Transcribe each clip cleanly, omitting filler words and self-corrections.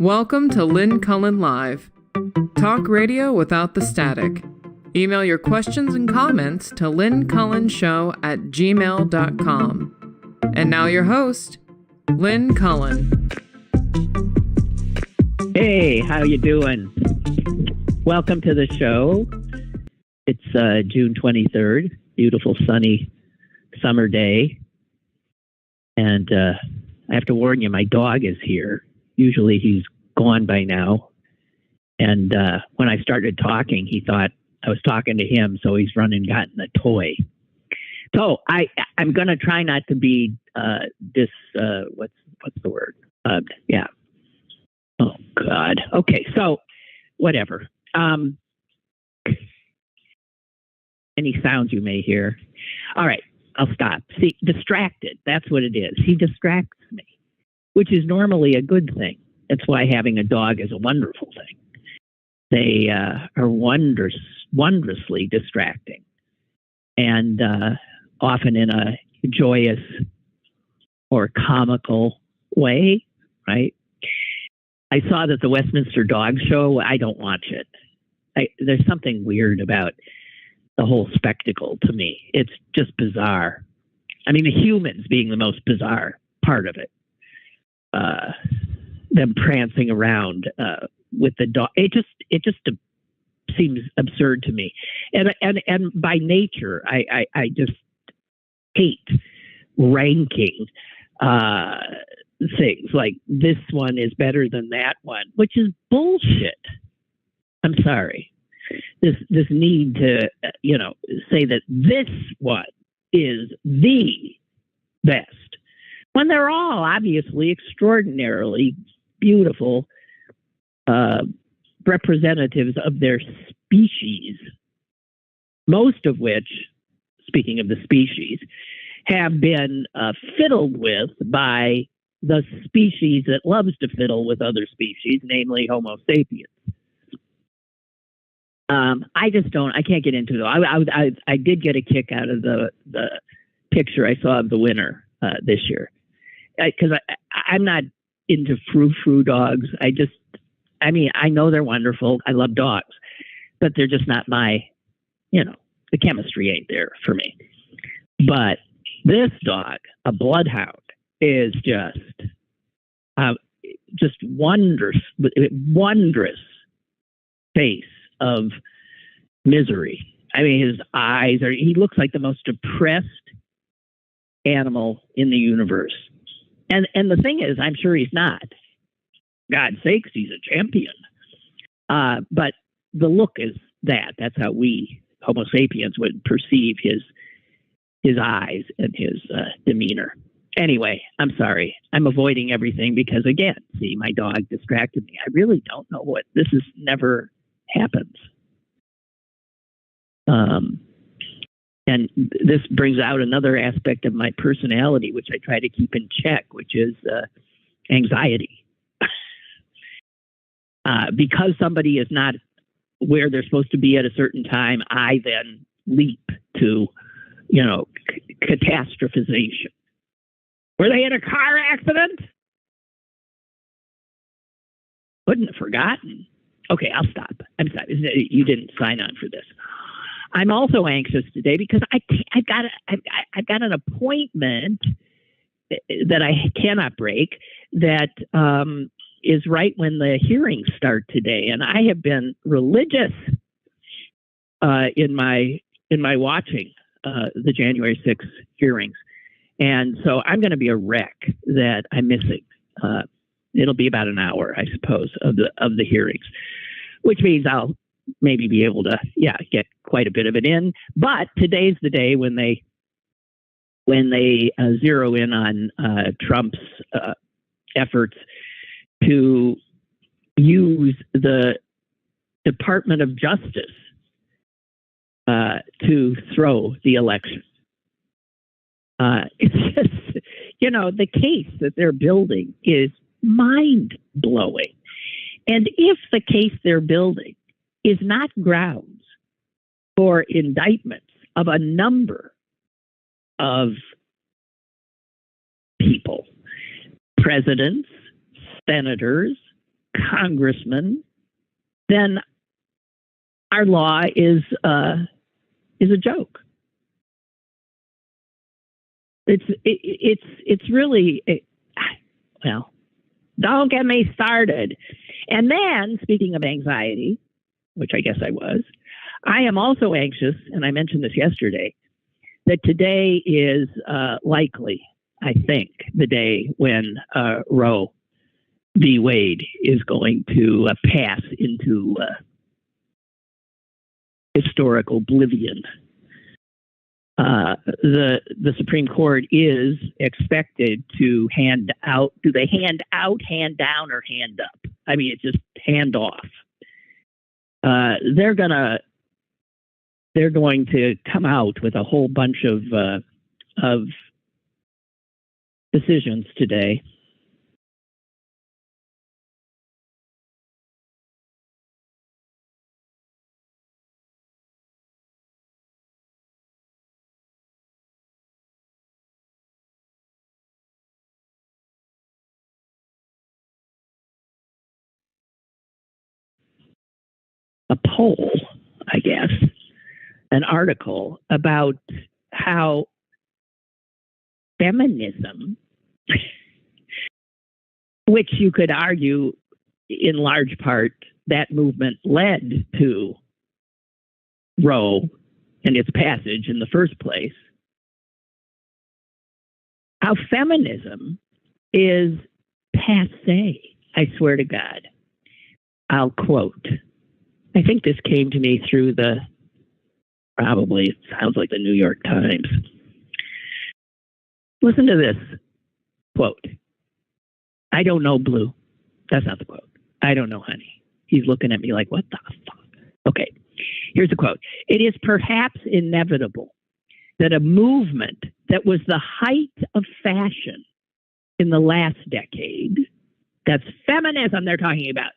Welcome to Lynn Cullen Live. Talk radio without the static. Email your questions and comments to lynncullenshow@gmail.com. And now your host, Lynn Cullen. Hey, how you doing? Welcome to the show. It's June 23rd, beautiful sunny summer day. And I have to warn you, my dog is here. Usually he's gone by now. And when I started talking, he thought I was talking to him, so he's run and gotten a toy. So I'm going to try not to be what's the word? Yeah. Oh, God. Okay, so whatever. Any sounds you may hear. All right, I'll stop. See, distracted, that's what it is. He distracts me, which is normally a good thing. That's why having a dog is a wonderful thing. They are wondrously distracting, and often in a joyous or comical way, right? I saw that the Westminster Dog Show, I don't watch it. There's something weird about the whole spectacle to me. It's just bizarre. I mean, the humans being the most bizarre part of it. Them prancing around with the dog. It just seems absurd to me. And by nature, I just hate ranking things like this one is better than that one, which is bullshit. I'm sorry. This need to say that this one is the best when they're all obviously extraordinarily beautiful representatives of their species, most of which, speaking of the species, have been fiddled with by the species that loves to fiddle with other species, namely Homo sapiens. I can't get into it. I did get a kick out of the picture I saw of the winner this year, because I'm not into frou-frou dogs. I know they're wonderful. I love dogs, but they're just not my, the chemistry ain't there for me. But this dog, a bloodhound, is just wondrous face of misery. I mean, his eyes he looks like the most depressed animal in the universe. And the thing is, I'm sure he's not. God's sakes, he's a champion. But the look is that's how we Homo sapiens would perceive his eyes and his demeanor. Anyway, I'm sorry. I'm avoiding everything because, again, see, my dog distracted me. I really don't know what this is. Never happens. And this brings out another aspect of my personality, which I try to keep in check, which is anxiety. Because somebody is not where they're supposed to be at a certain time, I then leap to, catastrophization. Were they in a car accident? Wouldn't have forgotten. Okay, I'll stop. I'm sorry. You didn't sign on for this. I'm also anxious today because I've got an appointment that I cannot break that is right when the hearings start today, and I have been religious in my watching the January 6th hearings, and so I'm going to be a wreck that I'm missing. It'll be about an hour, I suppose, of the hearings, which means I'll maybe be able to, get quite a bit of it in. But today's the day when they zero in on Trump's efforts to use the Department of Justice to throw the election. It's just, the case that they're building is mind-blowing. And if the case they're building is not grounds for indictments of a number of people, presidents, senators, congressmen, then our law is a joke. It's really well. Don't get me started. And then, speaking of anxiety, which I guess I am also anxious, and I mentioned this yesterday, that today is likely, I think, the day when Roe v. Wade is going to pass into historical oblivion. The Supreme Court is expected to hand out. Do they hand out, hand down, or hand up? I mean, it's just hand off. They're going to come out with a whole bunch of decisions today. A poll, I guess, an article about how feminism, which you could argue in large part that movement led to Roe and its passage in the first place, how feminism is passé. I swear to God. I'll quote. I think this came to me through it sounds like the New York Times. Listen to this quote. I don't know, Blue. That's not the quote. I don't know, honey. He's looking at me like, what the fuck? Okay, here's the quote. It is perhaps inevitable that a movement that was the height of fashion in the last decade, that's feminism they're talking about,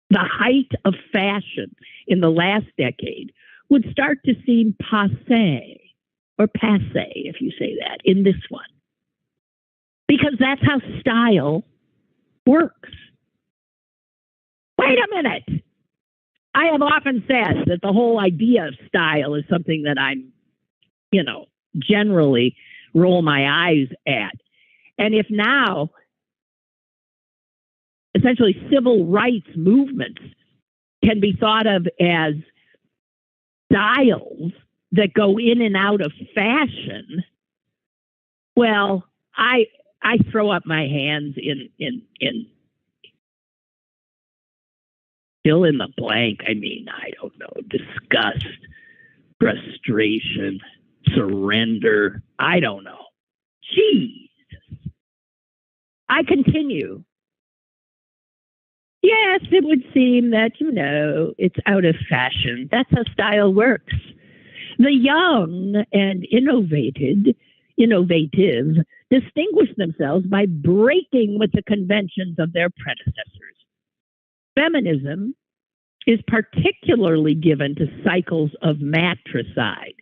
the height of fashion in the last decade would start to seem passé, or passé, if you say that, in this one. Because that's how style works. Wait a minute. I have often said that the whole idea of style is something that I'm, generally roll my eyes at. And if now essentially civil rights movements can be thought of as styles that go in and out of fashion, well, I throw up my hands in fill in the blank. I mean, I don't know, disgust, frustration, surrender. I don't know. Jesus. I continue. Yes, it would seem that, it's out of fashion. That's how style works. The young and innovative distinguish themselves by breaking with the conventions of their predecessors. Feminism is particularly given to cycles of matricide.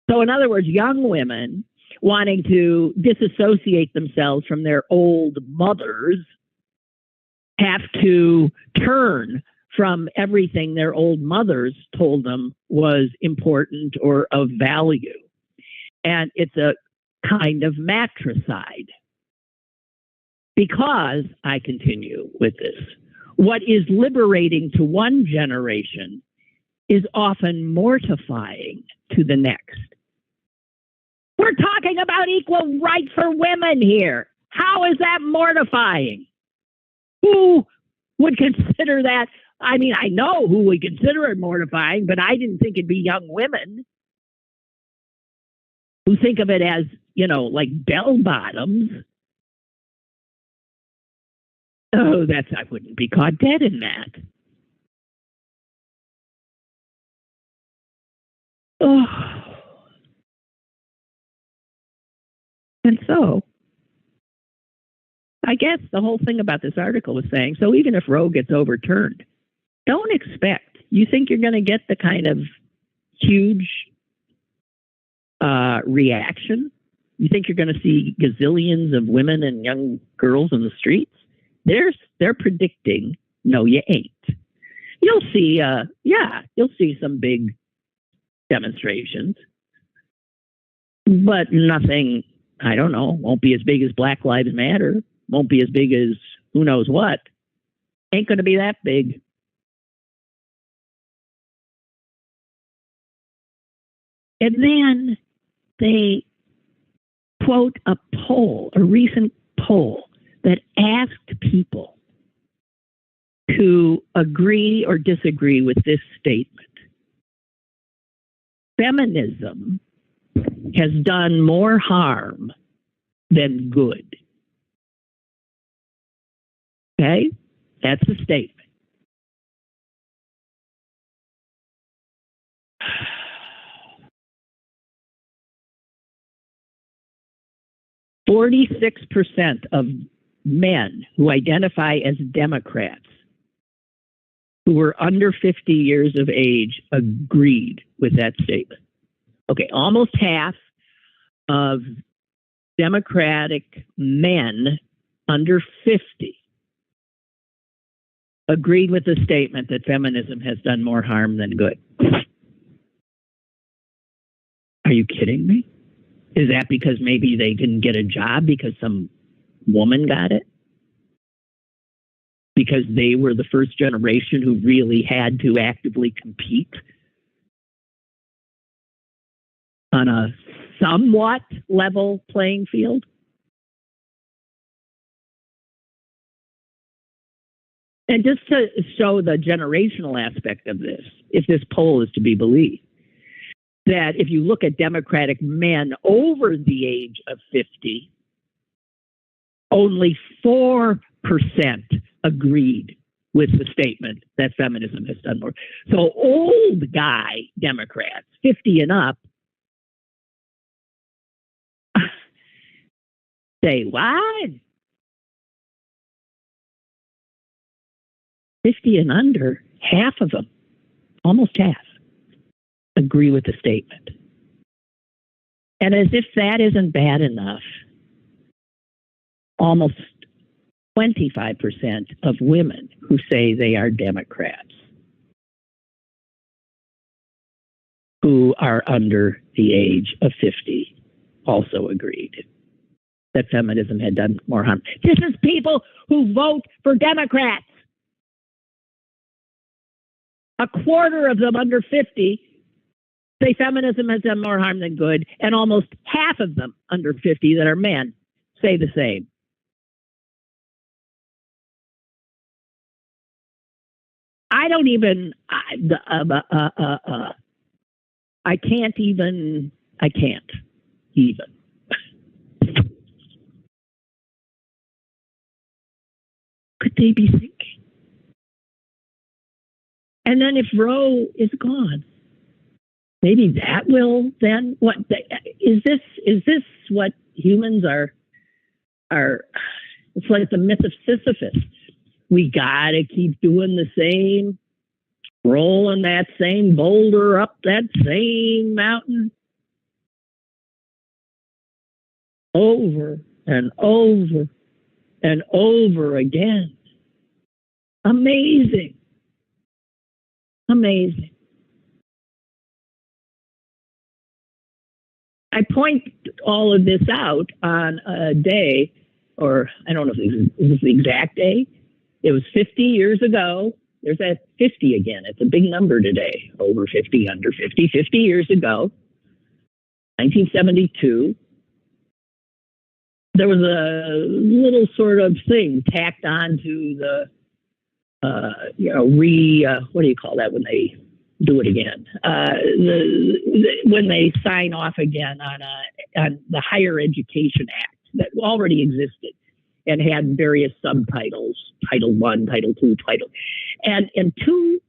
So, in other words, young women wanting to disassociate themselves from their old mothers have to turn from everything their old mothers told them was important or of value. And it's a kind of matricide. Because, I continue with this, what is liberating to one generation is often mortifying to the next. We're talking about equal rights for women here. How is that mortifying? Who would consider that? I mean, I know who would consider it mortifying, but I didn't think it'd be young women who think of it as, like bell bottoms. Oh, I wouldn't be caught dead in that. Oh. And so, I guess the whole thing about this article was saying, so even if Roe gets overturned, don't expect, you think you're going to get the kind of huge reaction You think you're going to see gazillions of women and young girls in the streets? They're predicting, no, you ain't. You'll see, you'll see some big demonstrations, but nothing, I don't know, won't be as big as Black Lives Matter, won't be as big as who knows what. Ain't going to be that big. And then they quote a recent poll that asked people to agree or disagree with this statement. Feminism has done more harm than good. Okay? That's the statement. %46 of men who identify as Democrats who were under 50 years of age agreed with that statement. Okay, almost half of Democratic men under 50 agreed with the statement that feminism has done more harm than good. Are you kidding me? Is that because maybe they didn't get a job because some woman got it? Because they were the first generation who really had to actively compete on a somewhat level playing field? And just to show the generational aspect of this, if this poll is to be believed, that if you look at Democratic men over the age of 50, only 4% agreed with the statement that feminism has done more. So old guy Democrats, 50 and up, say, what? 50 and under, half of them, almost half, agree with the statement. And as if that isn't bad enough, almost 25% of women who say they are Democrats who are under the age of 50 also agreed that feminism had done more harm. This is people who vote for Democrats. A quarter of them under 50 say feminism has done more harm than good, and almost half of them under 50 that are men say the same. I don't even, I can't even. Could they be thinking? And then if Roe is gone, maybe that will then, what, is this what humans are, it's like the myth of Sisyphus. We gotta keep doing the same, rolling that same boulder up that same mountain over and over and over again. Amazing. Amazing. I point all of this out on a day, or I don't know if it was the exact day. It was 50 years ago. There's that 50 again. It's a big number today. Over 50, under 50. 50 years ago, 1972, there was a little sort of thing tacked on to the, what do you call that when they do it again? When they sign off again on the Higher Education Act that already existed and had various subtitles, Title I, Title II, and two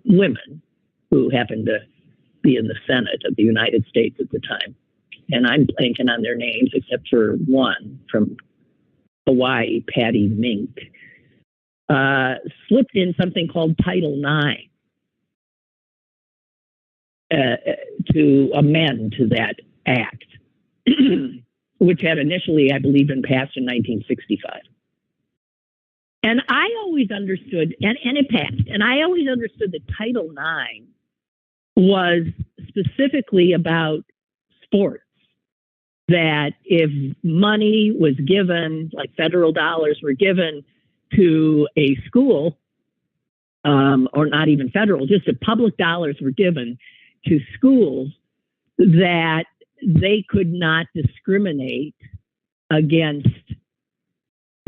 women who happened to be in the Senate of the United States at the time, and I'm blanking on their names except for one from Hawaii, Patty Mink, slipped in something called Title IX to amend to that act which had initially, I believe, been passed in 1965. And I always understood, and it passed, and I always understood that Title IX was specifically about sports. That if money was given, like federal dollars were given to a school, or not even federal, just if public dollars were given to schools, that they could not discriminate against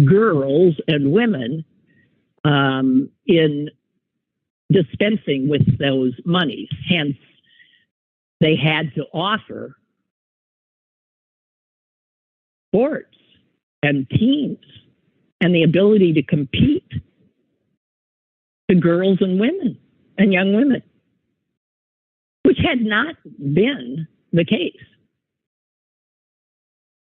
girls and women in dispensing with those monies. Hence, they had to offer sports and teams and the ability to compete to girls and women and young women, which had not been the case.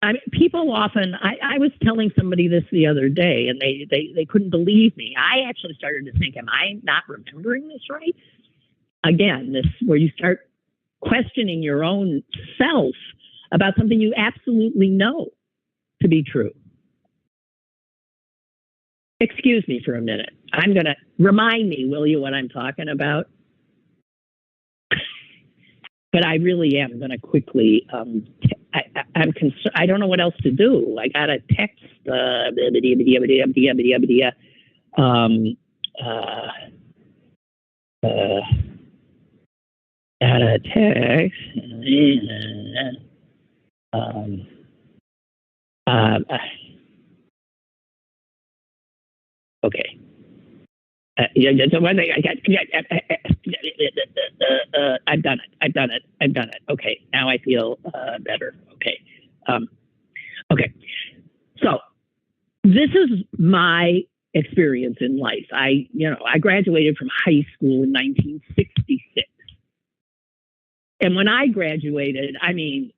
I mean, people often, I was telling somebody this the other day, and they couldn't believe me. I actually started to think, am I not remembering this right? Again, this where you start questioning your own self about something you absolutely know to be true. Excuse me for a minute. I'm going to remind me, will you, what I'm talking about? But I really am going to quickly. I'm concerned. I don't know what else to do. I got a text. Got a text. Okay. The one thing I got. I've done it. Okay. Now I feel better. Okay. Okay. So this is my experience in life. I graduated from high school in 1966. And when I graduated, I mean,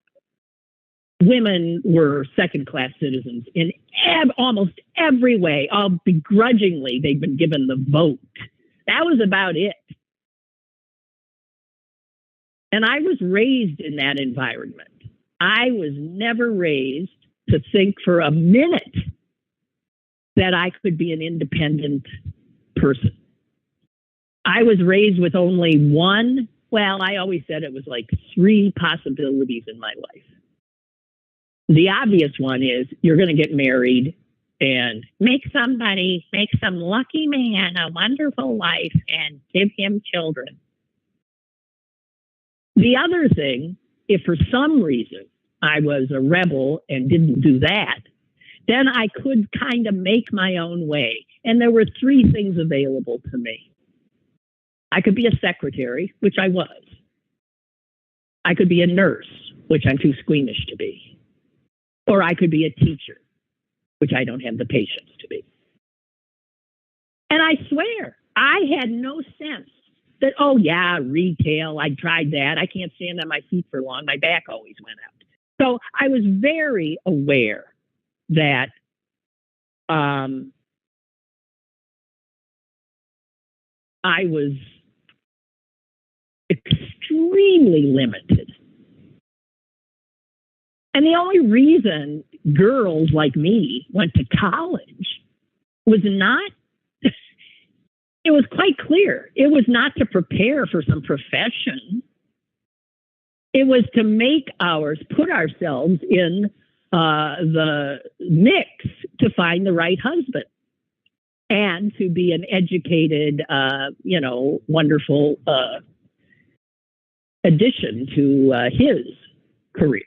women were second-class citizens in almost every way. All begrudgingly, they'd been given the vote. That was about it. And I was raised in that environment. I was never raised to think for a minute that I could be an independent person. I was raised with only one, well, I always said it was like 3 possibilities in my life. The obvious one is you're going to get married and make some lucky man a wonderful life and give him children. The other thing, if for some reason I was a rebel and didn't do that, then I could kind of make my own way. And there were 3 things available to me. I could be a secretary, which I was. I could be a nurse, which I'm too squeamish to be. Or I could be a teacher, which I don't have the patience to be. And I swear, I had no sense that, oh yeah, retail, I tried that. I can't stand on my feet for long. My back always went out. So I was very aware that I was extremely limited. And the only reason girls like me went to college was not, it was quite clear. It was not to prepare for some profession. It was to put ourselves in the mix to find the right husband and to be an educated, wonderful addition to his career.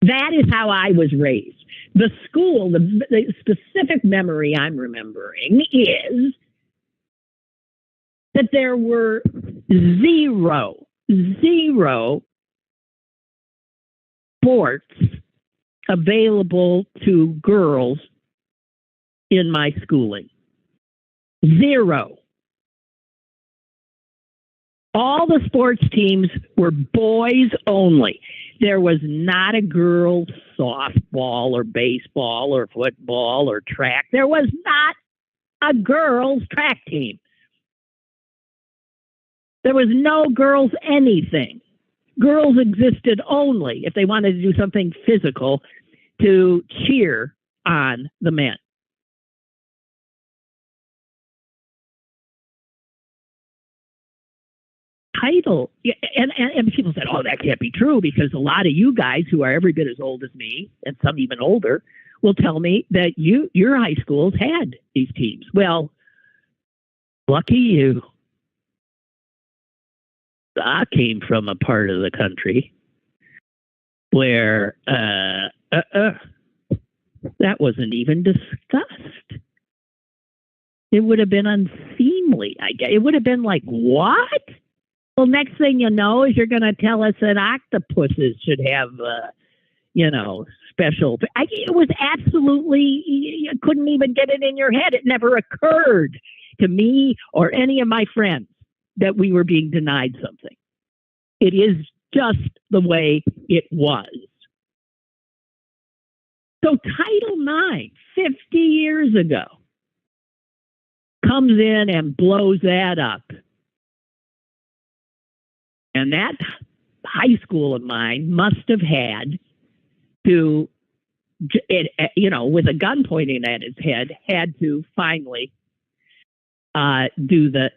That is how I was raised. The school, the specific memory I'm remembering is that there were zero sports available to girls in my schooling. 0. All the sports teams were boys only. There was not a girls' softball or baseball or football or track. There was not a girls' track team. There was no girls' anything. Girls existed only if they wanted to do something physical to cheer on the men. Title, and people said, oh, that can't be true, because a lot of you guys who are every bit as old as me, and some even older, will tell me that your high schools had these teams. Well, lucky you. I came from a part of the country where that wasn't even discussed. It would have been unseemly, I guess. It would have been like, what? Well, next thing you know is you're going to tell us that octopuses should have, special. It was absolutely, you couldn't even get it in your head. It never occurred to me or any of my friends that we were being denied something. It is just the way it was. So Title IX, 50 years ago, comes in and blows that up. And that high school of mine must have had to, with a gun pointing at his head, had to finally do the,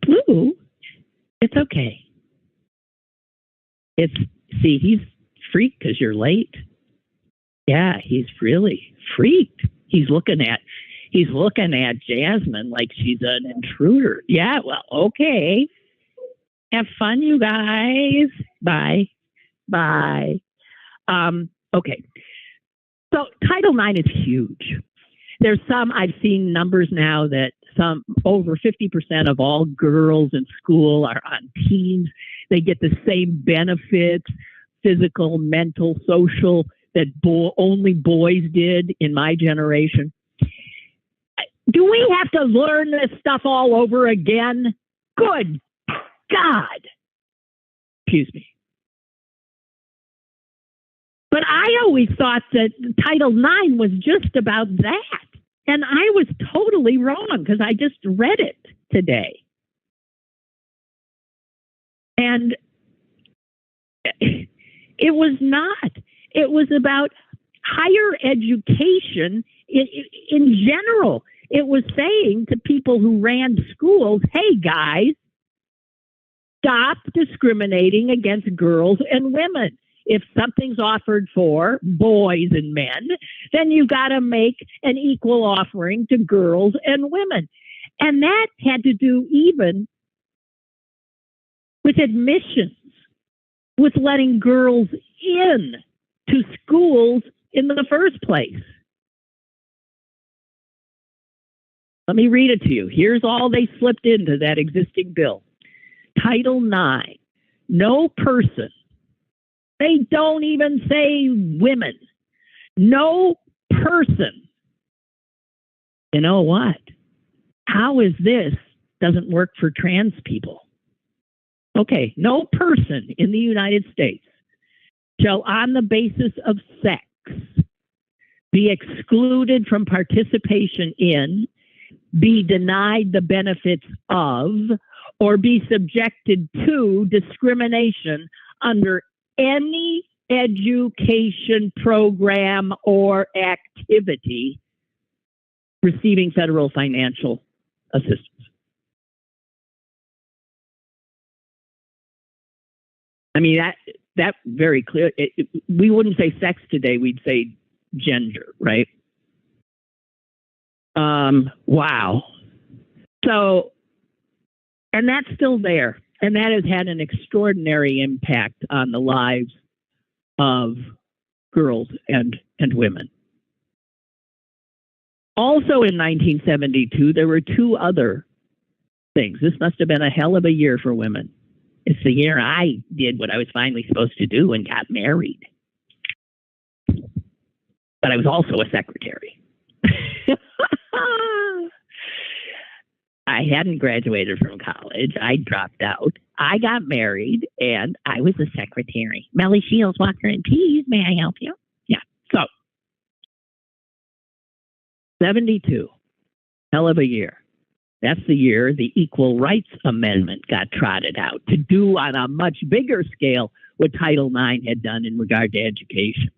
Blue, it's okay. He's freaked because you're late. Yeah, he's really freaked. He's looking at Jasmine like she's an intruder. Yeah, well, okay. Have fun, you guys. Bye. Bye. Okay. So Title IX is huge. There's I've seen numbers now that over 50% of all girls in school are on teams. They get the same benefits, physical, mental, social, that only boys did in my generation. Do we have to learn this stuff all over again? Good God. Excuse me. But I always thought that Title IX was just about that. And I was totally wrong because I just read it today. And it was not. It was about higher education in general. It was saying to people who ran schools, hey, guys, stop discriminating against girls and women. If something's offered for boys and men, then you got to make an equal offering to girls and women. And that had to do even with admissions, with letting girls in to schools in the first place. Let me read it to you. Here's all they slipped into that existing bill. Title IX, no person, they don't even say women, no person. You know what? How is this doesn't work for trans people? Okay, no person in the United States shall, on the basis of sex, be excluded from participation in, be denied the benefits of, or be subjected to discrimination under any education program or activity receiving federal financial assistance. I mean, that very clear. We wouldn't say sex today, we'd say gender, right? Wow. So, and that's still there. And that has had an extraordinary impact on the lives of girls and women. Also in 1972, there were two other things. This must have been a hell of a year for women. It's the year I did what I was finally supposed to do and got married. But I was also a secretary. I hadn't graduated from college. I dropped out. I got married, and I was a secretary. Melly Shields, Walker and Pease, may I help you? Yeah. So, 72. Hell of a year. That's the year the Equal Rights Amendment got trotted out to do on a much bigger scale what Title IX had done in regard to education.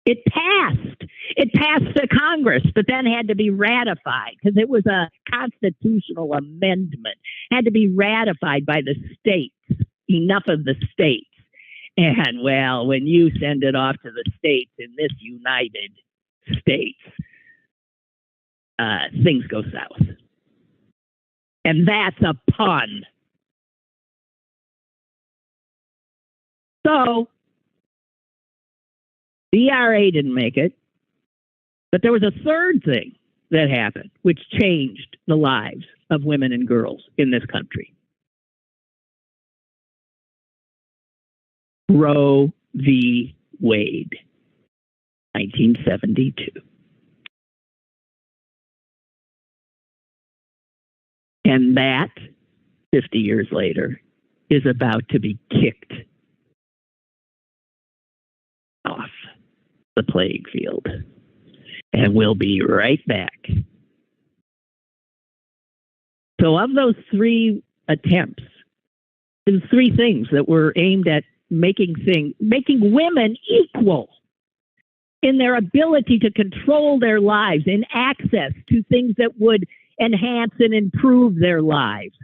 It passed. It passed the Congress, but then had to be ratified because it was a constitutional amendment. Had to be ratified by the states, enough of the states. And, well, when you send it off to the states in this United States, things go south. And that's a pun. So, the ERA didn't make it, but there was a third thing that happened, which changed the lives of women and girls in this country. Roe v. Wade, 1972. And that, 50 years later, is about to be kicked off the playing field. And we'll be right back. So of those three attempts, the three things that were aimed at making women equal in their ability to control their lives, in access to things that would enhance and improve their lives.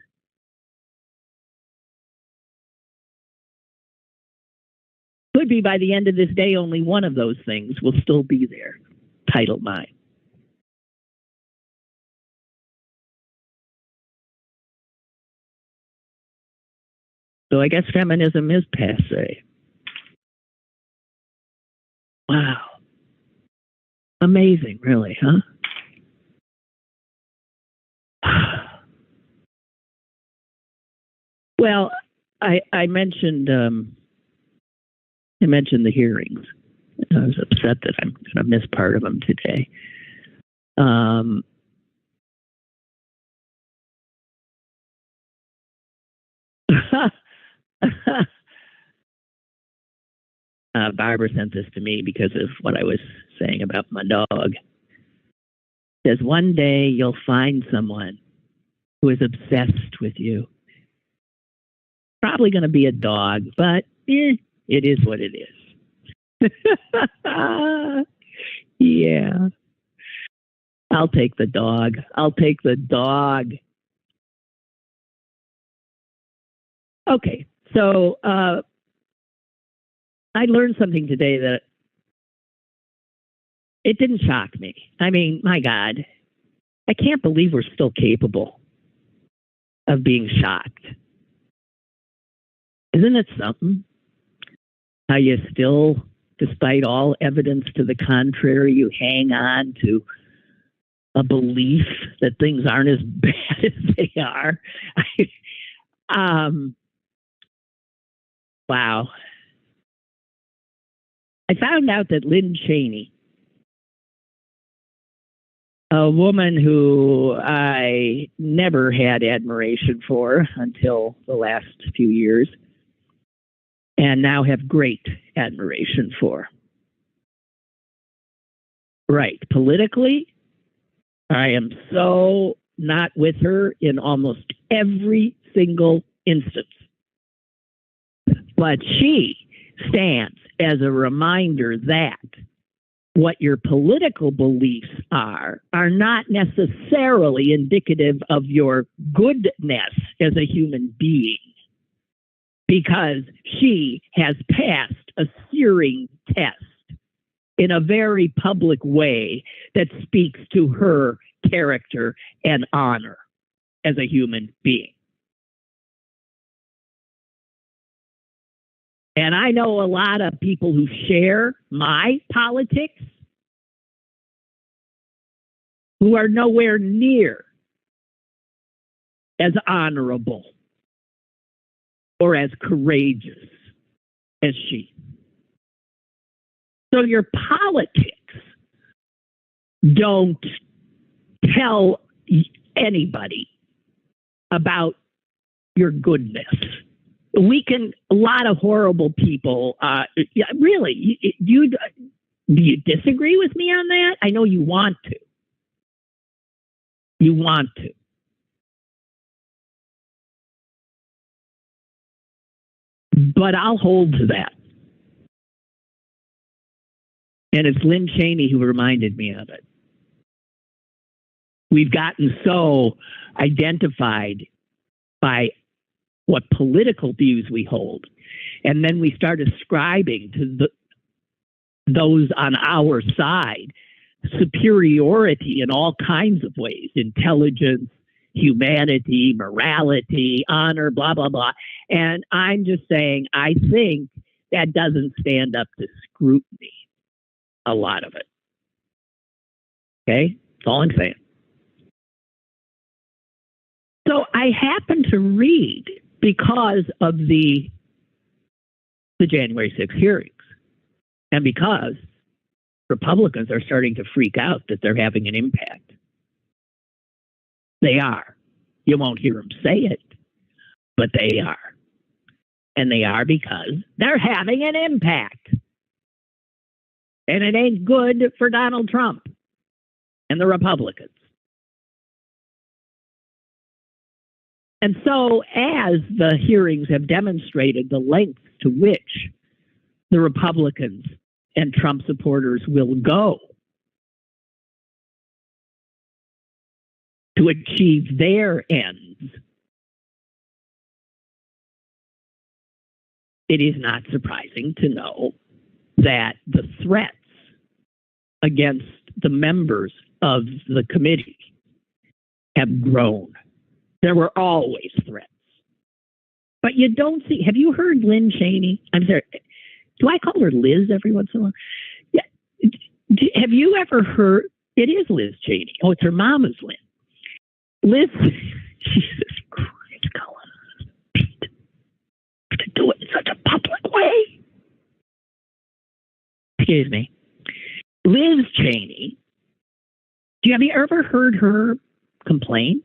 Could be by the end of this day, only one of those things will still be there. Title IX. So I guess feminism is passé. Wow. Amazing, really, huh? Well, I mentioned the hearings. I was upset that I'm going to miss part of them today. Barbara sent this to me because of what I was saying about my dog. Says one day you'll find someone who is obsessed with you. Probably going to be a dog, but it is what it is. Yeah. I'll take the dog. I'll take the dog. Okay, so I learned something today that it didn't shock me. I mean, my God, I can't believe we're still capable of being shocked. Isn't it something? How you still, despite all evidence to the contrary, you hang on to a belief that things aren't as bad as they are. Wow. I found out that Lynn Cheney, a woman who I never had admiration for until the last few years, and now have great admiration for. Right. Politically, I am so not with her in almost every single instance. But she stands as a reminder that what your political beliefs are not necessarily indicative of your goodness as a human being, because she has passed a searing test in a very public way that speaks to her character and honor as a human being. And I know a lot of people who share my politics who are nowhere near as honorable or as courageous as she. So your politics don't tell anybody about your goodness. A lot of horrible people, really, do you disagree with me on that? I know you want to. You want to. But I'll hold to that. And it's Lynn Cheney who reminded me of it. We've gotten so identified by what political views we hold. And then we start ascribing to those on our side superiority in all kinds of ways: intelligence, humanity, morality, honor, blah, blah, blah. And I'm just saying, I think that doesn't stand up to scrutiny, a lot of it. Okay? That's all I'm saying. So I happen to read, because of the January 6th hearings, and because Republicans are starting to freak out that they're having an impact. They are. You won't hear them say it, but they are. And they are because they're having an impact. And it ain't good for Donald Trump and the Republicans. And so, as the hearings have demonstrated the lengths to which the Republicans and Trump supporters will go to achieve their ends, it is not surprising to know that the threats against the members of the committee have grown. There were always threats. But you don't see, have you heard Lynn Cheney? I'm sorry, do I call her Liz every once in a while? Yeah. Have you ever heard, it is Liz Cheney. Oh, it's her mom is Lynn. Liz, Jesus Christ, Cullen, Pete, to do it in such a public way. Excuse me. Liz Cheney, have you ever heard her complain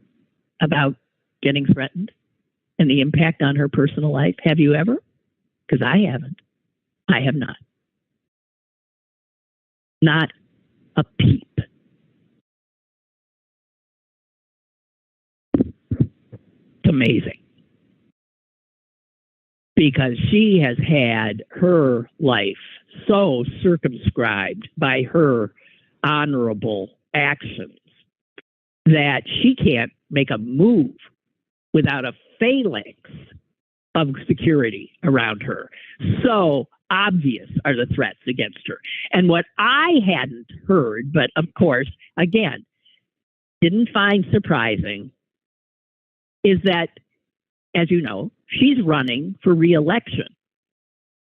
about getting threatened and the impact on her personal life? Have you ever? Because I haven't. I have not. Not a peep. It's amazing. Because she has had her life so circumscribed by her honorable actions that she can't make a move without a phalanx of security around her. So obvious are the threats against her. And what I hadn't heard, but of course, again, didn't find surprising, is that, as you know, she's running for re-election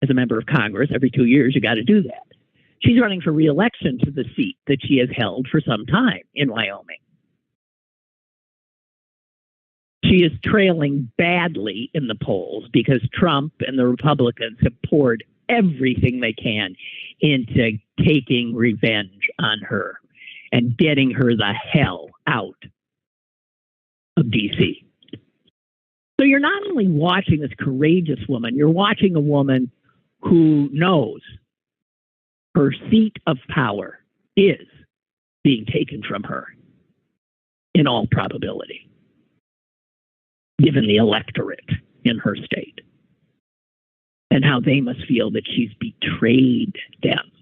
as a member of Congress. Every 2 years, you got to do that. She's running for re-election to the seat that she has held for some time in Wyoming. She is trailing badly in the polls because Trump and the Republicans have poured everything they can into taking revenge on her and getting her the hell out of D.C. So you're not only watching this courageous woman, you're watching a woman who knows her seat of power is being taken from her in all probability, given the electorate in her state and how they must feel that she's betrayed them.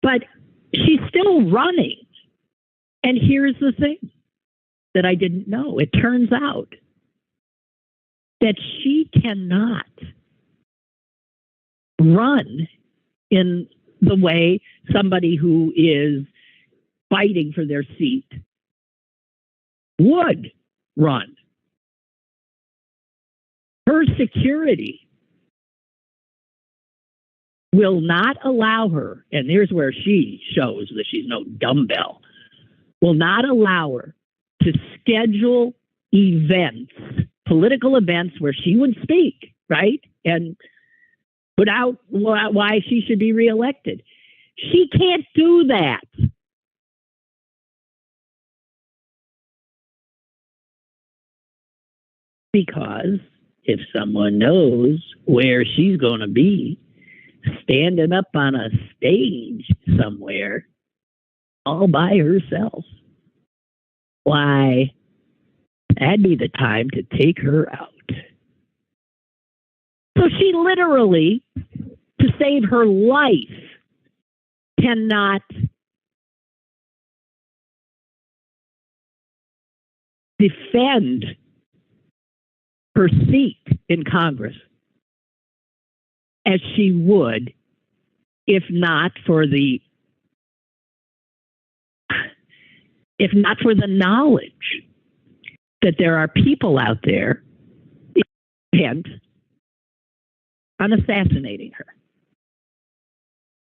But she's still running. And here's the thing that I didn't know. It turns out that she cannot run in the way somebody who is fighting for their seat would run. Her security will not allow her, and here's where she shows that she's no dumbbell, will not allow her to schedule events, political events where she would speak, right? And put out why she should be reelected. She can't do that. Because if someone knows where she's going to be, standing up on a stage somewhere all by herself, why, that'd be the time to take her out. So she literally, to save her life, cannot defend her seat in Congress as she would if not for the knowledge that there are people out there intent on assassinating her.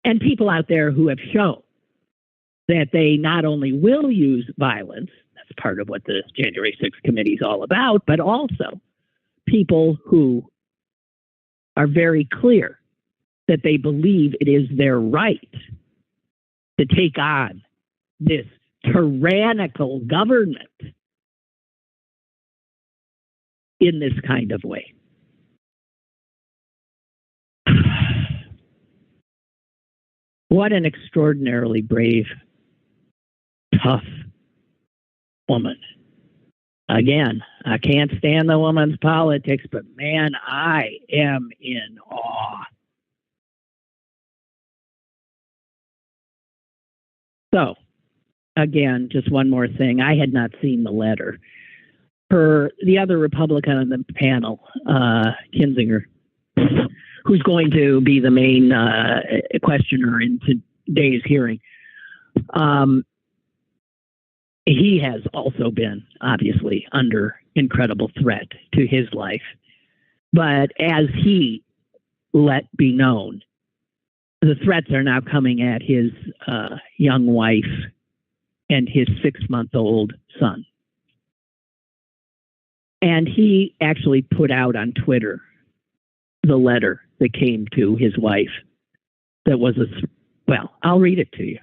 And people out there who have shown that they not only will use violence, that's part of what the January 6th committee is all about, but also people who are very clear that they believe it is their right to take on this tyrannical government in this kind of way. What an extraordinarily brave, tough woman. Again, I can't stand the woman's politics, but man, I am in awe. So, again, just one more thing. I had not seen the letter. The other Republican on the panel, Kinzinger, who's going to be the main questioner in today's hearing, he has also been obviously under incredible threat to his life. But as he let be known, the threats are now coming at his young wife and his 6-month-old son. And he actually put out on Twitter the letter that came to his wife that was well, I'll read it to you.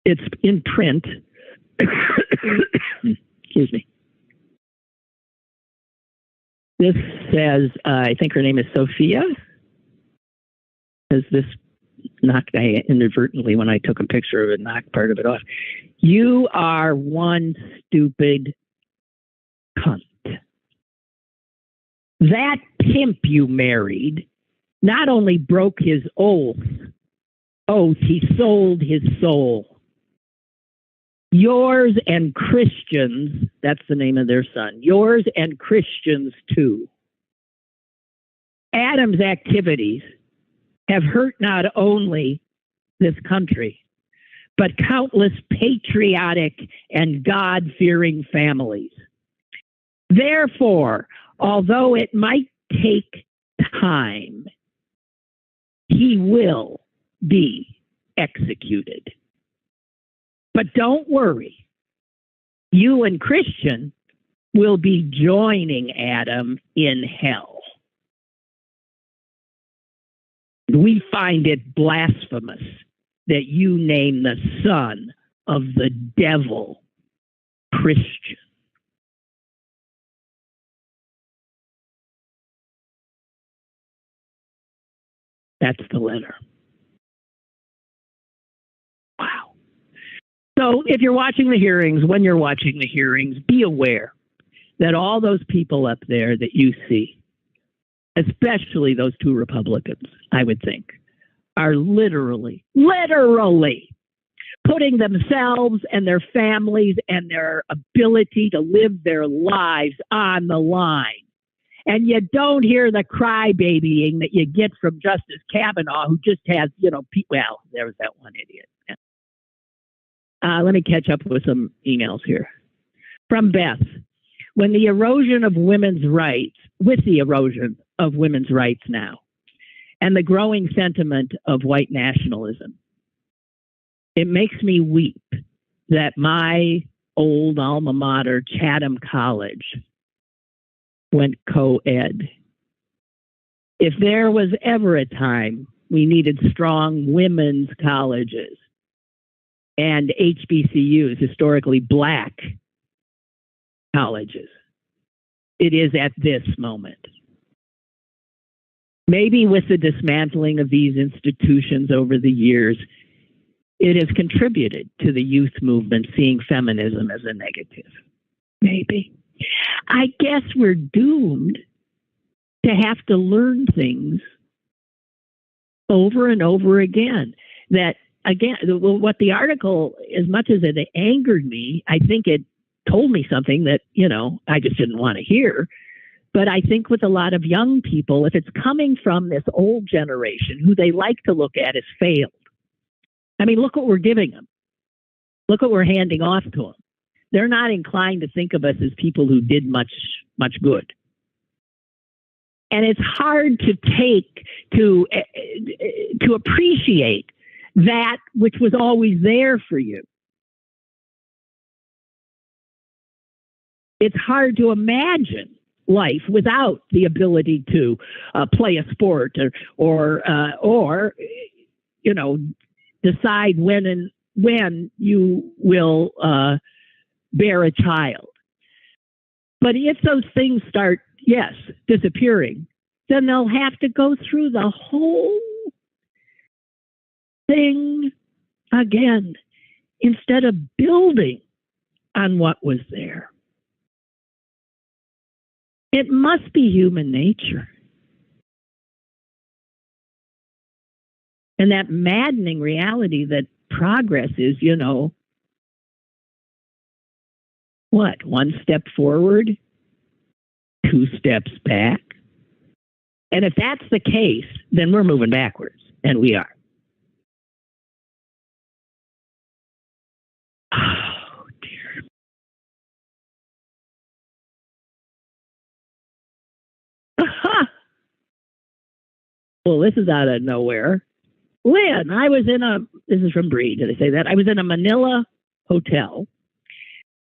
It's in print. Excuse me. This says, I think her name is Sophia. Says this knocked I inadvertently when I took a picture of it, knocked part of it off. You are one stupid cunt. That pimp you married not only broke his oath, he sold his soul. Yours and Christians, that's the name of their son, yours and Christians too. Adam's activities have hurt not only this country, but countless patriotic and God-fearing families. Therefore, although it might take time, he will be executed. But don't worry, you and Christian will be joining Adam in hell. We find it blasphemous that you name the son of the devil Christian. That's the letter. Wow. So if you're watching the hearings, when you're watching the hearings, be aware that all those people up there that you see, especially those two Republicans, I would think, are literally putting themselves and their families and their ability to live their lives on the line. And you don't hear the crybabying that you get from Justice Kavanaugh, who just has, well, there's that one idiot. Let me catch up with some emails here. From Beth. With the erosion of women's rights now, and the growing sentiment of white nationalism, it makes me weep that my old alma mater, Chatham College, went co-ed. If there was ever a time we needed strong women's colleges and HBCUs, historically black colleges, it is at this moment. Maybe with the dismantling of these institutions over the years, it has contributed to the youth movement seeing feminism as a negative. Maybe. I guess we're doomed to have to learn things over and over again. That, again, what the article, as much as it angered me, I think it told me something that, I just didn't want to hear. But I think with a lot of young people, if it's coming from this old generation who they like to look at as failed, I mean, look what we're giving them. Look what we're handing off to them. They're not inclined to think of us as people who did much good. And it's hard to appreciate that which was always there for you. It's hard to imagine life without the ability to play a sport or decide when you will bear a child. But if those things start, disappearing, then they'll have to go through the whole thing again instead of building on what was there. It must be human nature. And that maddening reality that progress is, one step forward, 2 steps back. And if that's the case, then we're moving backwards, and we are. Oh, dear. Well, this is out of nowhere. Lynn, this is from Bree, did I say that? I was in a Manila hotel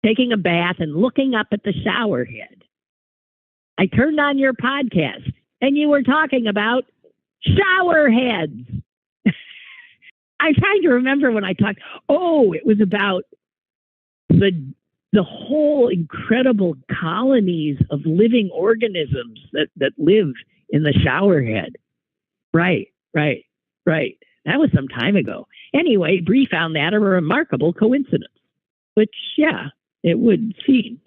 taking a bath and looking up at the shower head. I turned on your podcast and you were talking about shower heads. I'm trying to remember when I talked. Oh, it was about the whole incredible colonies of living organisms that live in the shower head. Right. That was some time ago. Anyway, Bree found that a remarkable coincidence, which, it would seem.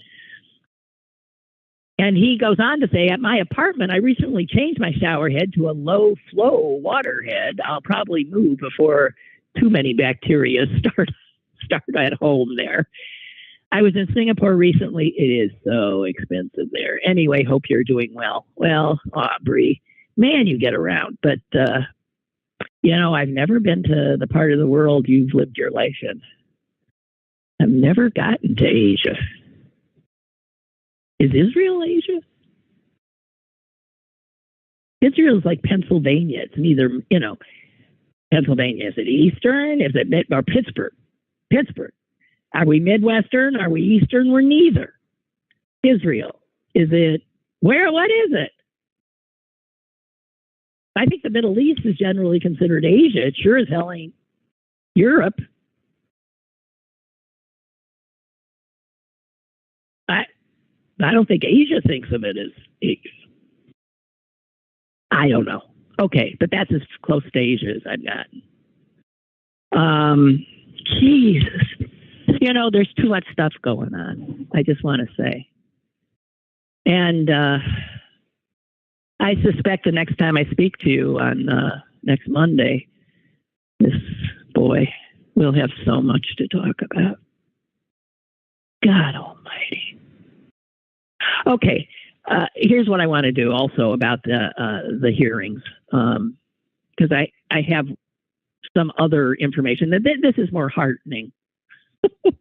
And he goes on to say, at my apartment, I recently changed my shower head to a low flow water head. I'll probably move before too many bacteria start at home there. I was in Singapore recently. It is so expensive there. Anyway, hope you're doing well. Well, Bree, man, you get around. But, I've never been to the part of the world you've lived your life in. I've never gotten to Asia. Is Israel Asia? Israel's like Pennsylvania. It's neither, Pennsylvania. Is it Eastern? Is it or Pittsburgh? Pittsburgh. Are we Midwestern? Are we Eastern? We're neither. Israel. Is it where? What is it? I think the Middle East is generally considered Asia. It sure as hell ain't Europe. I don't think Asia thinks of it as Asia. I don't know. Okay, but that's as close to Asia as I've gotten. Jesus. There's too much stuff going on, I just want to say. And I suspect the next time I speak to you on next Monday, we'll have so much to talk about. God almighty. Okay, here's what I want to do also about the hearings, because I have some other information. This is more heartening. This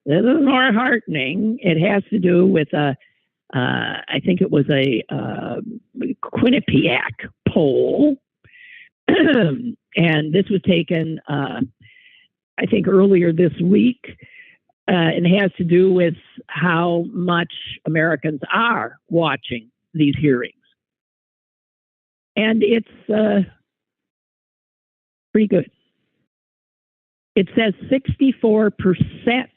is more heartening. It has to do with I think it was a Quinnipiac poll, and this was taken I think earlier this week. And it has to do with how much Americans are watching these hearings. And it's pretty good. It says 64%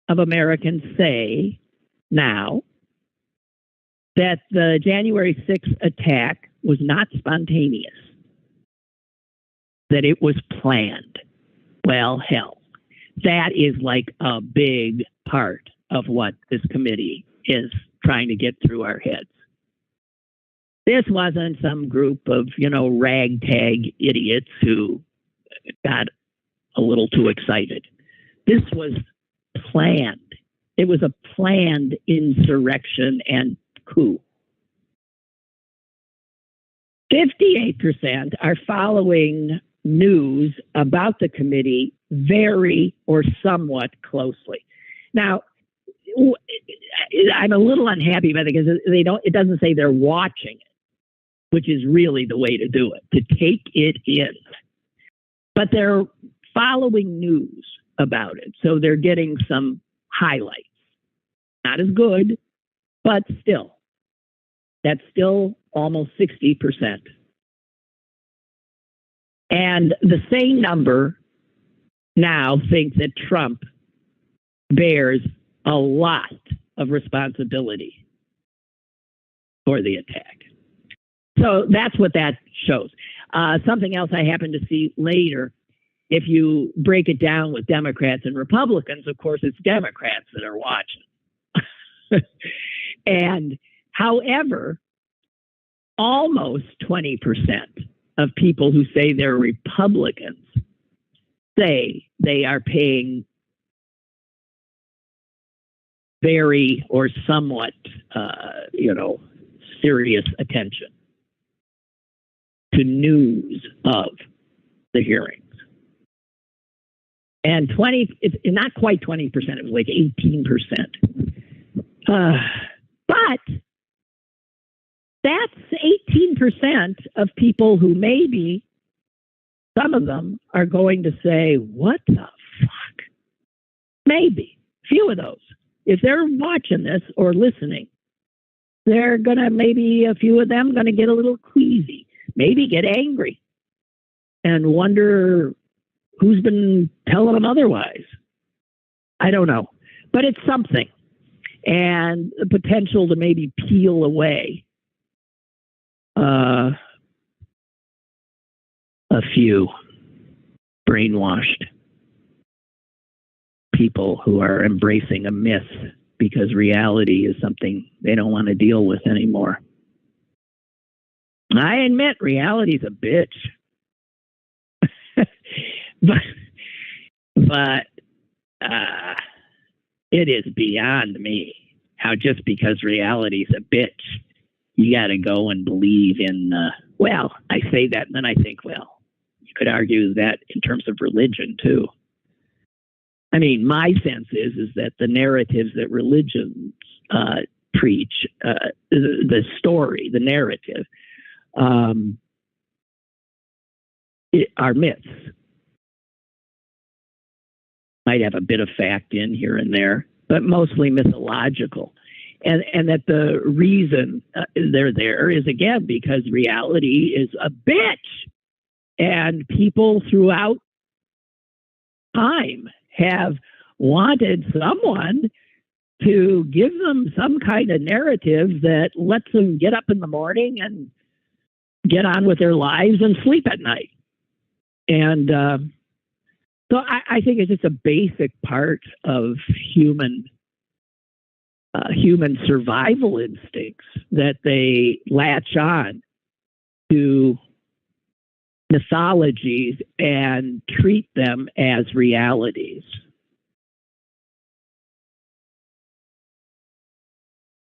of Americans say now that the January 6th attack was not spontaneous, that it was planned. Well, hell. That is like a big part of what this committee is trying to get through our heads. This wasn't some group of, ragtag idiots who got a little too excited. This was planned. It was a planned insurrection and coup. 58% are following news about the committee very or somewhat closely. Now, I'm a little unhappy about it because it doesn't say they're watching it, which is really the way to do it, to take it in. But they're following news about it, so they're getting some highlights. Not as good, but still. That's still almost 60%. And the same number now think that Trump bears a lot of responsibility for the attack. So that's what that shows. Something else I happened to see later, if you break it down with Democrats and Republicans, of course, it's Democrats that are watching. And however, almost 20% of people who say they're Republicans say they are paying very or somewhat, serious attention to news of the hearings. And it's not quite 20%, it was like 18%. But that's 18% of people who maybe some of them are going to say, what the fuck? Maybe. Few of those. If they're watching this or listening, they're going to, maybe a few of them going to get a little queasy, maybe get angry and wonder who's been telling them otherwise. I don't know. But it's something. And the potential to maybe peel away a few brainwashed people who are embracing a myth because reality is something they don't want to deal with anymore. I admit reality's a bitch. but it is beyond me how just because reality's a bitch, you got to go and believe in, well, I say that and then I think, well, you could argue that in terms of religion too. I mean, my sense is that the narratives that religions preach, the story, the narrative, are myths. Might have a bit of fact in here and there, but mostly mythological. And that the reason they're there is, again, because reality is a bitch. And people throughout time have wanted someone to give them some kind of narrative that lets them get up in the morning and get on with their lives and sleep at night. And so I think it's just a basic part of human survival instincts that they latch on to mythologies and treat them as realities.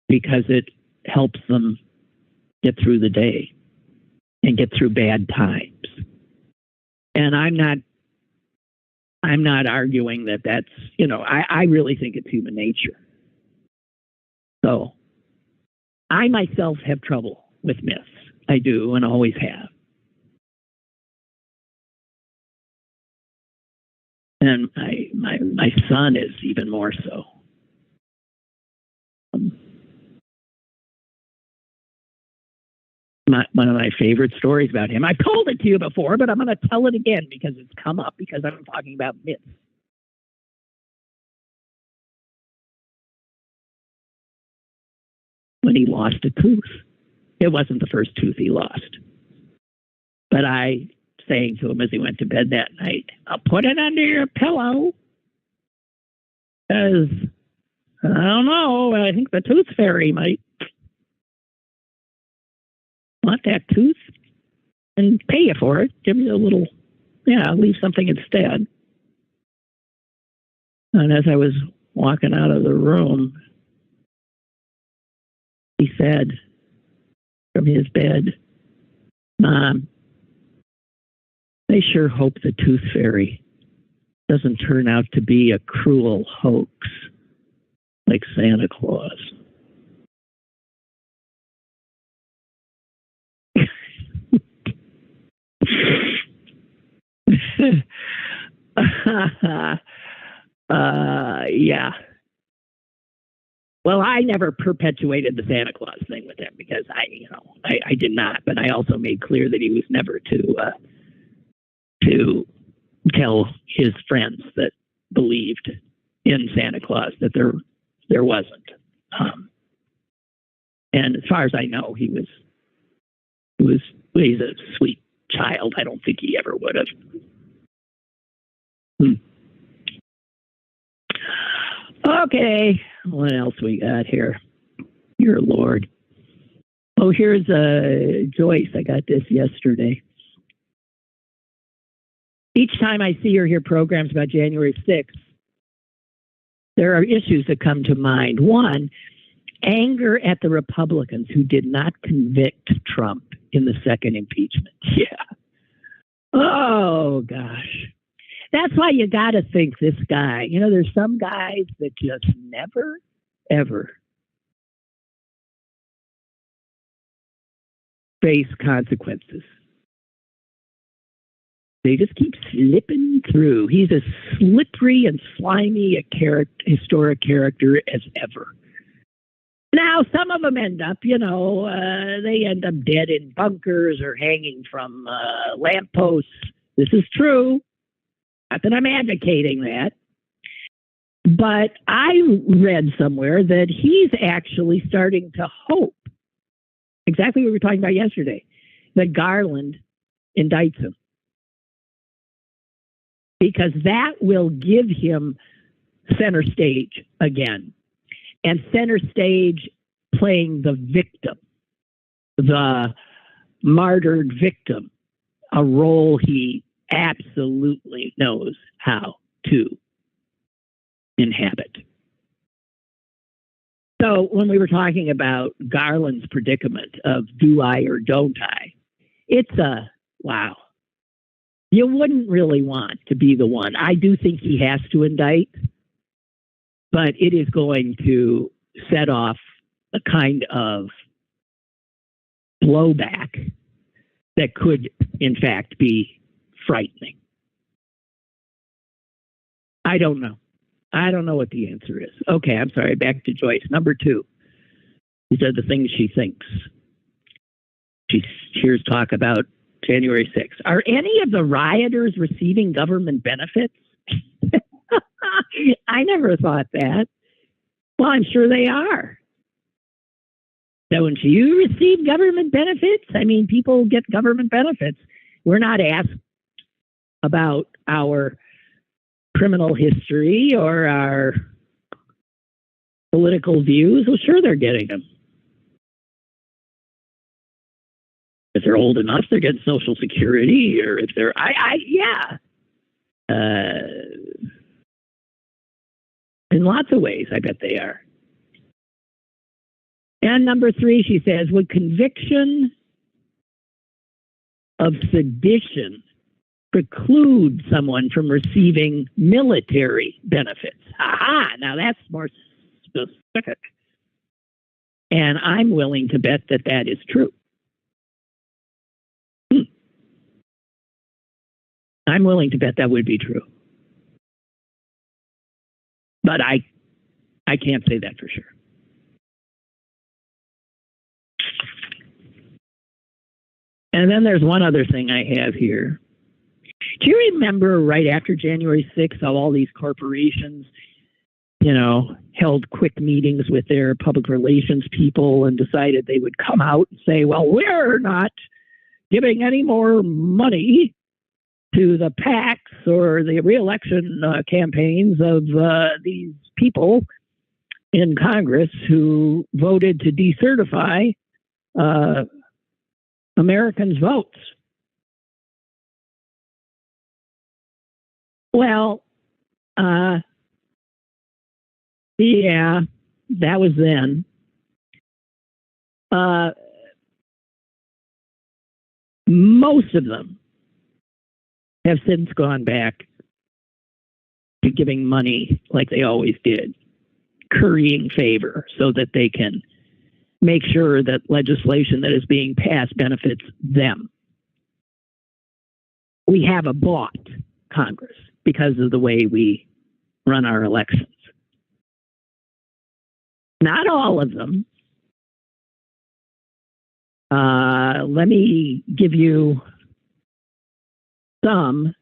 Because it helps them get through the day and get through bad times. And I'm not arguing that that's, I really think it's human nature. So I myself have trouble with myths. I do and always have. And my son is even more so. One of my favorite stories about him. I told it to you before, but I'm going to tell it again because it's come up because I'm talking about myths. When he lost a tooth. It wasn't the first tooth he lost. But I saying to him as he went to bed that night, I'll put it under your pillow. Because, I don't know, I think the tooth fairy might want that tooth and pay you for it. Give you a little, leave something instead. And as I was walking out of the room, he said from his bed, "Mom, I sure hope the tooth fairy doesn't turn out to be a cruel hoax like Santa Claus." Yeah. Well, I never perpetuated the Santa Claus thing with him because I did not. But I also made clear that he was never to tell his friends that believed in Santa Claus that there wasn't. And as far as I know, he's a sweet child. I don't think he ever would have. Okay, what else we got here? Dear Lord. Oh, here's Joyce. I got this yesterday. Each time I see or hear programs about January 6th, there are issues that come to mind. One, anger at the Republicans who did not convict Trump in the second impeachment. Yeah. Oh, gosh. That's why you got to think this guy, there's some guys that just never, ever face consequences. They just keep slipping through. He's as slippery and slimy a historic character as ever. Now, some of them end up, they end up dead in bunkers or hanging from lampposts. This is true. Not that I'm advocating that. But I read somewhere that he's actually starting to hope, exactly what we were talking about yesterday, that Garland indicts him. Because that will give him center stage again. And center stage playing the victim, the martyred victim, a role he absolutely knows how to inhabit. So when we were talking about Garland's predicament of do I or don't I, it's wow. You wouldn't really want to be the one. I do think he has to indict, but it is going to set off a kind of blowback that could, in fact, be frightening. I don't know. I don't know what the answer is. Okay, I'm sorry. Back to Joyce. Number 2. These are the things she thinks. She hears talk about January 6th. Are any of the rioters receiving government benefits? I never thought that. Well, I'm sure they are. Don't you receive government benefits? I mean, people get government benefits. We're not asked about our criminal history or our political views. Well, sure, they're getting them. If they're old enough, they're getting Social Security, or if they're, yeah. In lots of ways, I bet they are. And number 3, she says, would conviction of sedition preclude someone from receiving military benefits? Aha, now that's more specific. And I'm willing to bet that that is true. I'm willing to bet that would be true. But I can't say that for sure. And then there's one other thing I have here. Do you remember right after January 6th how all these corporations, held quick meetings with their public relations people and decided they would come out and say, well, we're not giving any more money to the PACs or the reelection campaigns of these people in Congress who voted to decertify Americans' votes. Well, yeah, that was then. Most of them have since gone back to giving money like they always did, currying favor so that they can make sure that legislation that is being passed benefits them. We have a bought Congress because of the way we run our elections. Not all of them. Let me give you some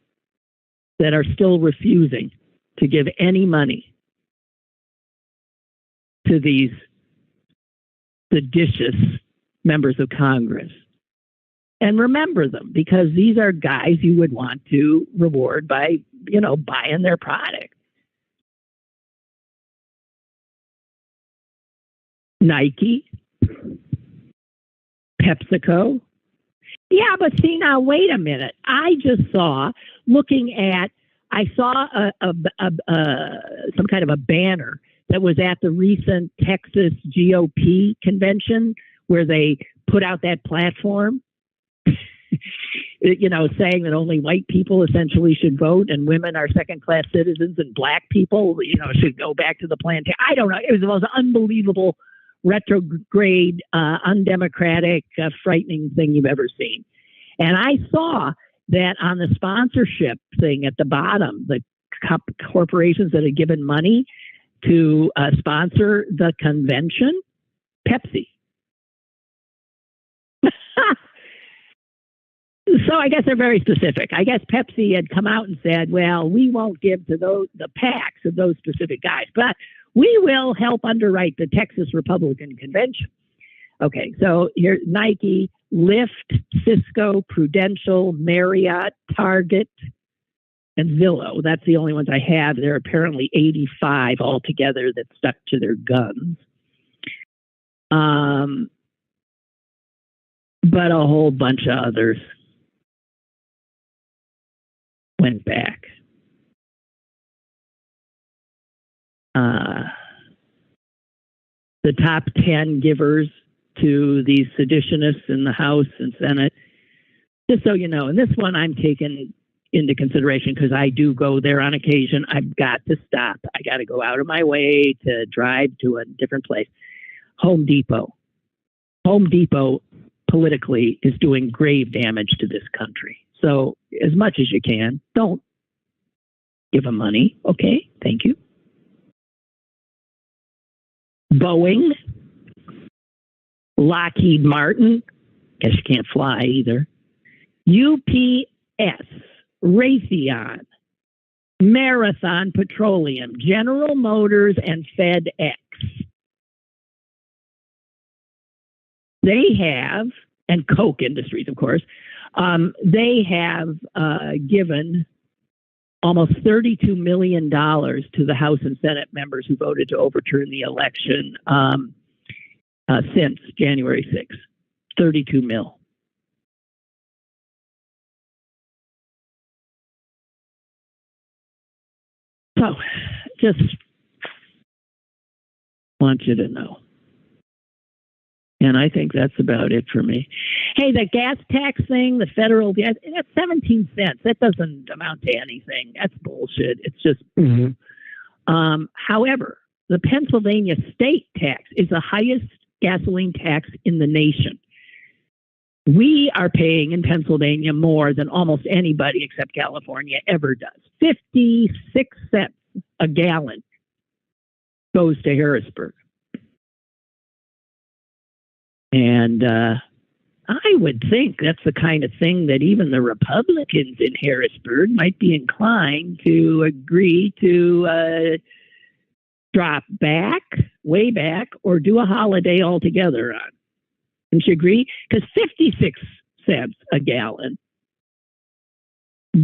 that are still refusing to give any money to these seditious members of Congress. And remember them, because these are guys you would want to reward by, buying their product. Nike, PepsiCo. Yeah, but see, now, wait a minute. I just saw, I saw some kind of a banner that was at the recent Texas GOP convention where they put out that platform, saying that only white people essentially should vote and women are second-class citizens and black people, should go back to the plantation. I don't know. It was the most unbelievable, retrograde, undemocratic, frightening thing you've ever seen. And I saw that on the sponsorship thing at the bottom, the corporations that had given money to sponsor the convention, Pepsi. So I guess they're very specific. I guess Pepsi had come out and said, well, we won't give to the PACs of those specific guys, but we will help underwrite the Texas Republican Convention. Okay, so here's Nike, Lyft, Cisco, Prudential, Marriott, Target, and Zillow. That's the only ones I have. There are apparently 85 altogether that stuck to their guns. But a whole bunch of others went back. The top 10 givers to these seditionists in the House and Senate, just so you know, and this one I'm taking into consideration because I do go there on occasion. I've got to stop. I got to go out of my way to drive to a different place. Home Depot. Home Depot politically is doing grave damage to this country. So as much as you can, don't give them money. Okay, thank you. Boeing, Lockheed Martin, guess you can't fly either. UPS, Raytheon, Marathon Petroleum, General Motors, and FedEx. They have, and Koch Industries, of course, they have given almost $32 million to the House and Senate members who voted to overturn the election since January 6th. 32 mil. So, just want you to know. And I think that's about it for me. Hey, the gas tax thing, the federal gas, that's 17 cents. That doesn't amount to anything. That's bullshit. It's just. However, the Pennsylvania state tax is the highest gasoline tax in the nation. We are paying in Pennsylvania more than almost anybody except California ever does. 56 cents a gallon goes to Harrisburg. And I would think that's the kind of thing that even the Republicans in Harrisburg might be inclined to agree to drop back, way back, or do a holiday altogether on. Don't you agree? Because 56 cents a gallon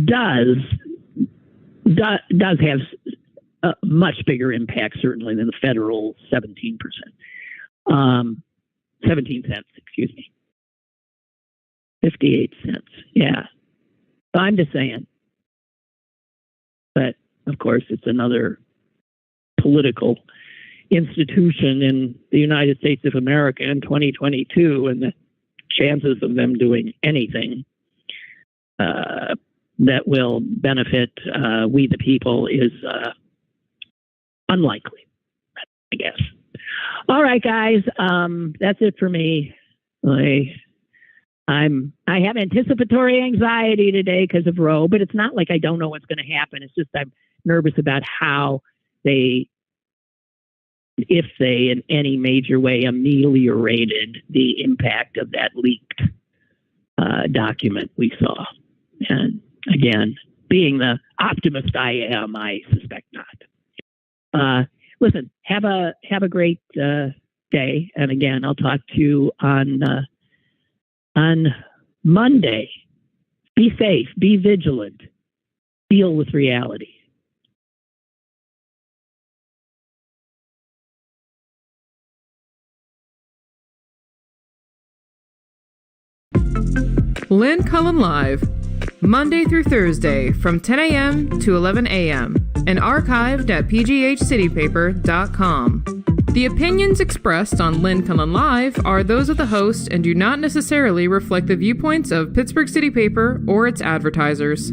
does have a much bigger impact, certainly, than the federal 17%. 17 cents, excuse me. 58 cents. Yeah. So I'm just saying. But of course, it's another political institution in the United States of America in 2022, and the chances of them doing anything that will benefit we the people is unlikely, I guess. All right, guys, that's it for me. I have anticipatory anxiety today because of Roe, but it's not like I don't know what's going to happen. It's just I'm nervous about how if they in any major way ameliorated the impact of that leaked document we saw. And again, being the optimist I am, I suspect not. Listen, have a great day, and again, I'll talk to you on Monday. Be safe, be vigilant, deal with reality. Lynn Cullen Live, Monday through Thursday from 10 a.m. to 11 a.m. and archived at pghcitypaper.com. The opinions expressed on Lynn Cullen Live are those of the host and do not necessarily reflect the viewpoints of Pittsburgh City Paper or its advertisers.